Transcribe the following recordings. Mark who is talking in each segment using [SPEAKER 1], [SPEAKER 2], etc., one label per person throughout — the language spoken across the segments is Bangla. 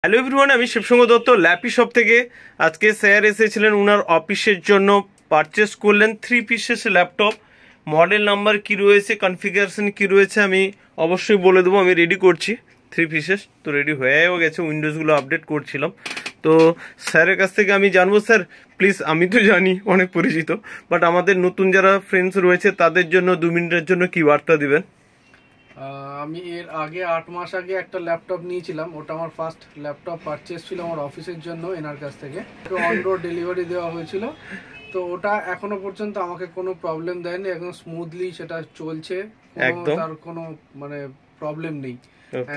[SPEAKER 1] হ্যালো এভরিওয়ান, আমি শিবসঙ্গ দত্ত ল্যাপি শপ থেকে। আজকে স্যার এসেছিলেন ওনার অফিসের জন্য, পারচেস করলেন 3 পিসেস ল্যাপটপ। মডেল নাম্বার কি রয়েছে, কনফিগারেশন কি রয়েছে আমি অবশ্যই বলে দেবো। আমি রেডি করছি 3 পিসেস, তো রেডি হয়েও গেছে, উইন্ডোজগুলো আপডেট করছিলাম। তো স্যারের কাছ থেকে আমি জানবো, স্যার প্লিজ, আমি তো জানি অনেক পরিচিত, বাট আমাদের নতুন যারা ফ্রেন্ডস রয়েছে তাদের জন্য 2 মিনিটের জন্য কি বার্তা দিবেন?
[SPEAKER 2] আমি এর আগে 8 মাস আগে একটা ল্যাপটপ নিয়েছিলাম। ওটা আমার ফার্স্ট ল্যাপটপ পারচেস ছিল আমার অফিসের জন্য এনার কাছ থেকে। অন রোড ডেলিভারি দেওয়া হয়েছিল। তো ওটা এখনো পর্যন্ত আমাকে কোনো প্রবলেম দেয়নি, একদম স্মুথলি সেটা চলছে, তার কোনো প্রবলেম নেই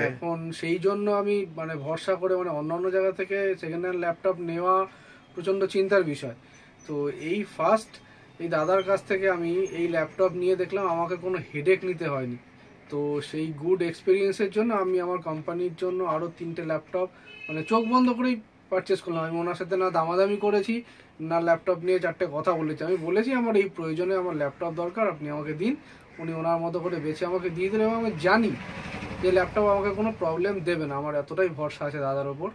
[SPEAKER 2] এখন। সেই জন্য আমি ভরসা করে অন্যান্য জায়গা থেকে সেকেন্ড হ্যান্ড ল্যাপটপ নেওয়া প্রচণ্ড চিন্তার বিষয়। তো এই ফার্স্ট এই দাদার কাছ থেকে আমি এই ল্যাপটপ নিয়ে দেখলাম আমাকে কোনো হেডেক নিতে হয়নি। তো সেই গুড এক্সপিরিয়েন্সের জন্য আমি আমার কোম্পানির জন্য আরও 3টে ল্যাপটপ চোখ বন্ধ করেই পারচেস করলাম। আমি ওনার সাথে না দামাদামি করেছি, না ল্যাপটপ নিয়ে 4টে কথা বলেছি। আমি বলেছি আমার এই প্রয়োজনে আমার ল্যাপটপ দরকার, আপনি আমাকে দিন। উনি ওনার মতো করে বেছে আমাকে দিয়ে দিলেন এবং আমি জানি যে ল্যাপটপ আমাকে কোনো প্রবলেম দেবে না। আমার এতটাই ভরসা আছে দাদার ওপর।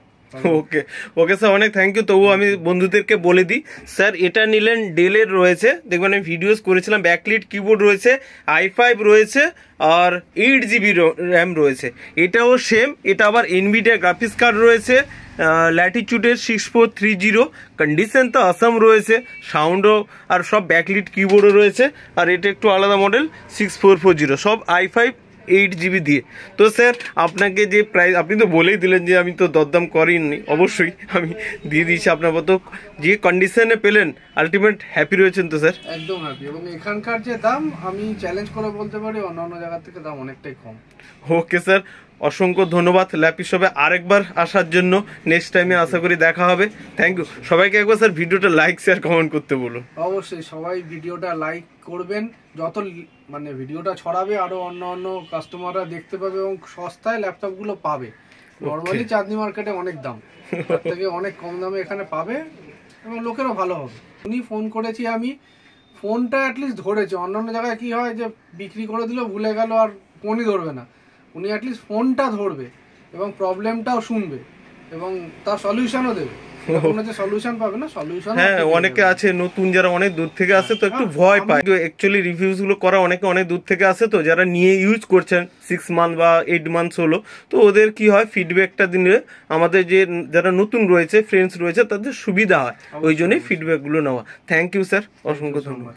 [SPEAKER 1] ওকে ওকে স্যার, অনেক থ্যাংক ইউ। তবুও আমি বন্ধুদেরকে বলে দিই, স্যার এটা নিলেন ডেলের রয়েছে, দেখবেন আমি ভিডিওস করেছিলাম, ব্যাকলিট কিবোর্ড রয়েছে, i5 রয়েছে, আর 8GB র্যাম রয়েছে। এটাও সেম, এটা আবার এনভিডিয়া গ্রাফিক্স কার্ড রয়েছে, ল্যাটিচিউডের 6430, কন্ডিশন তো আসাম রয়েছে, সাউন্ডও আর সব ব্যাকলিট কিবোর্ডও রয়েছে। আর এটা একটু আলাদা মডেল 6440, সব i5 8GB দিয়ে। তো স্যার আপনাকে যে প্রাইস, আপনি তো বলেই দিলেন যে আমি তো দরদাম করিনি, অবশ্যই আমি দিয়ে দিয়েছি আপনার মতো। যে কন্ডিশনে পেলেন আলটিমেট হ্যাপি রয়েছেন তো স্যার?
[SPEAKER 2] একদম হ্যাপি, এবং এখানকার যে দাম আমি চ্যালেঞ্জ করে বলতে পারি অন্যান্য জায়গা থেকে দাম অনেকটাই কম।
[SPEAKER 1] ওকে স্যার, অসংখ্য ধন্যবাদ ল্যাপি শপে আরেকবার আসার জন্য। নেক্সট টাইমে আশা করি দেখা হবে। Thank you. সবাইকে একবার স্যার ভিডিওটা লাইক শেয়ার কমেন্ট করতে বলুন।
[SPEAKER 2] অবশ্যই সবাই ভিডিওটা লাইক করবেন, যত ভিডিওটা ছড়াবে আরো অন্য কাস্টমাররা দেখতে পাবে এবং সস্তায় ল্যাপটপগুলো পাবে। নর্মালি চাঁদনি মার্কেটে অনেক দাম, তার থেকে অনেক কম দামে এখানে পাবে এবং লোকেরও ভালো হবে। উনি ফোন করেছি, আমি ফোনটা অ্যাটলিস্ট ধরেছে। অন্যান্য জায়গায় কি হয় যে বিক্রি করে দিল, ভুলে গেল, আর ফোনই ধরবে না। উনি অ্যাটলিস্ট ফোনটা ধরবে এবং প্রবলেমটাও শুনবে এবং তার সলিউশনও দেবে।
[SPEAKER 1] হ্যাঁ, অনেকে আছে নতুন যারা অনেক দূর থেকে আসে, তো একটু ভয় পায়। অ্যাকচুয়ালি রিভিউজ গুলো করা অনেকে অনেক দূর থেকে আসে, তো যারা নিয়ে ইউজ করছেন 6 মান্থ বা 8 মান্থস হলো, তো ওদের কি হয়, ফিডব্যাকটা দিলে আমাদের যে যারা নতুন রয়েছে ফ্রেন্ডস রয়েছে তাদের সুবিধা হয়, ওই জন্যই ফিডব্যাক গুলো নেওয়া। থ্যাংক ইউ স্যার, অসংখ্য ধন্যবাদ।